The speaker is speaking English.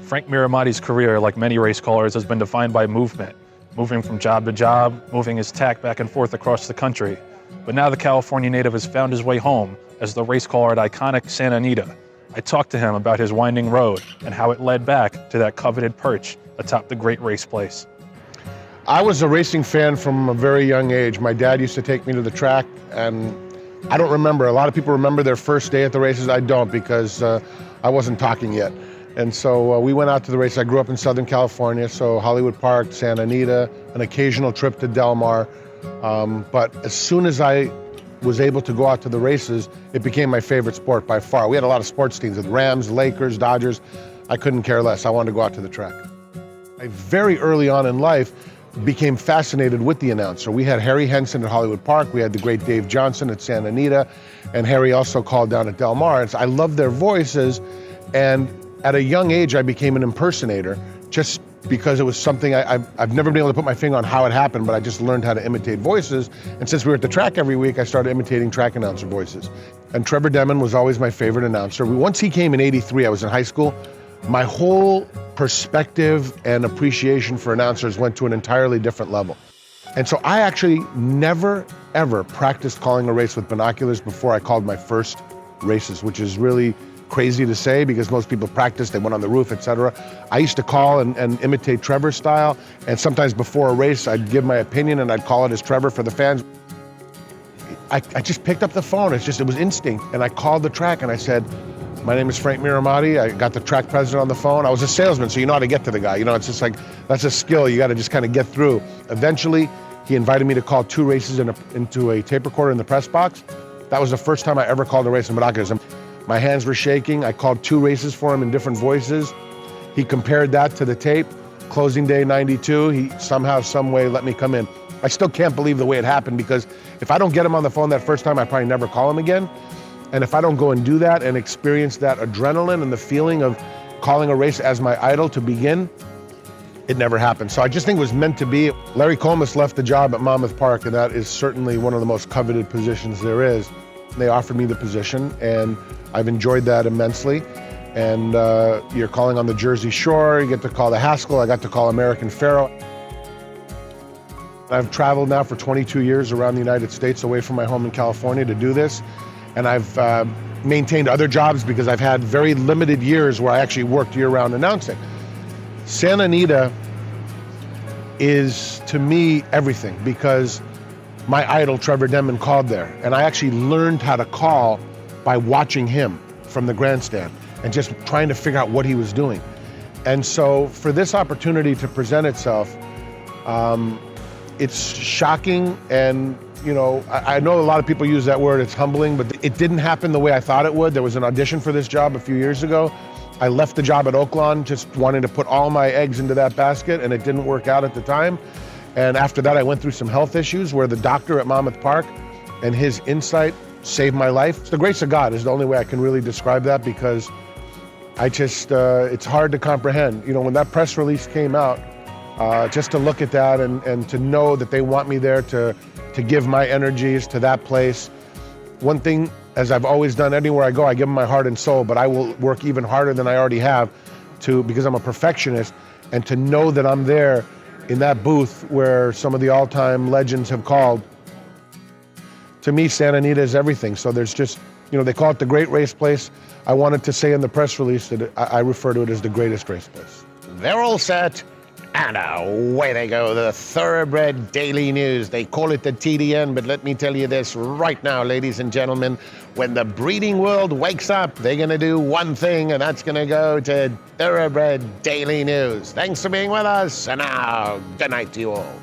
Frank Mirahmadi's career, like many race callers, has been defined by movement, moving from job to job, moving his tack back and forth across the country. But now the California native has found his way home as the race caller at iconic Santa Anita. I talked to him about his winding road and how it led back to that coveted perch atop the great race place. I was a racing fan from a very young age. My dad used to take me to the track, and I don't remember. A lot of people remember their first day at the races. I don't, because I wasn't talking yet. And so we went out to the races. I grew up in Southern California, so Hollywood Park, Santa Anita, an occasional trip to Del Mar. But as soon as I was able to go out to the races, it became my favorite sport by far. We had a lot of sports teams with Rams, Lakers, Dodgers. I couldn't care less. I wanted to go out to the track. I very early on in life became fascinated with the announcer. We had Harry Henson at Hollywood Park. We had the great Dave Johnson at Santa Anita, and Harry also called down at Del Mar. And so I loved their voices, and at a young age, I became an impersonator just because it was something I've never been able to put my finger on how it happened, but I just learned how to imitate voices. And since we were at the track every week, I started imitating track announcer voices. And Trevor Denman was always my favorite announcer. Once he came in '83, I was in high school. My whole perspective and appreciation for announcers went to an entirely different level. And so I actually never, ever practiced calling a race with binoculars before I called my first races, which is really crazy to say because most people practice, they went on the roof, etc. I used to call and imitate Trevor's style, and sometimes before a race, I'd give my opinion and I'd call it as Trevor for the fans. I just picked up the phone. It was instinct. And I called the track and I said, "My name is Frank Mirahmadi." I got the track president on the phone. I was a salesman, so you know how to get to the guy. You know, it's just like, that's a skill. You got to just kind of get through. Eventually, he invited me to call 2 races into a tape recorder in the press box. That was the first time I ever called a race in binoculars. My hands were shaking. I called 2 races for him in different voices. He compared that to the tape. Closing day '92, he somehow, some way let me come in. I still can't believe the way it happened, because if I don't get him on the phone that first time, I probably never call him again. And if I don't go and do that and experience that adrenaline and the feeling of calling a race as my idol to begin, it never happened. So I just think it was meant to be. Larry Collmus left the job at Monmouth Park, and that is certainly one of the most coveted positions there is. They offered me the position, and I've enjoyed that immensely. And you're calling on the Jersey Shore, you get to call the Haskell, I got to call American Pharoah. I've traveled now for 22 years around the United States away from my home in California to do this. And I've maintained other jobs because I've had very limited years where I actually worked year-round announcing. Santa Anita is, to me, everything, because my idol, Trevor Denman, called there. And I actually learned how to call by watching him from the grandstand and just trying to figure out what he was doing. And so for this opportunity to present itself, it's shocking, and you know, I know a lot of people use that word, it's humbling, but it didn't happen the way I thought it would. There was an audition for this job a few years ago. I left the job at Oaklawn just wanting to put all my eggs into that basket, and it didn't work out at the time. And after that, I went through some health issues where the doctor at Monmouth Park and his insight saved my life. The grace of God is the only way I can really describe that, because I just, it's hard to comprehend. You know, when that press release came out, just to look at that and to know that they want me there to give my energies to that place. One thing, as I've always done anywhere I go, I give them my heart and soul, but I will work even harder than I already have because I'm a perfectionist, and to know that I'm there in that booth where some of the all-time legends have called. To me, Santa Anita is everything. So there's just, you know, they call it the great race place. I wanted to say in the press release that I refer to it as the greatest race place. They're all set, and away they go, the Thoroughbred Daily News. They call it the TDN, but let me tell you this right now, ladies and gentlemen, when the breeding world wakes up, they're gonna do one thing, and that's gonna go to Thoroughbred Daily News. Thanks for being with us, and now, good night to you all.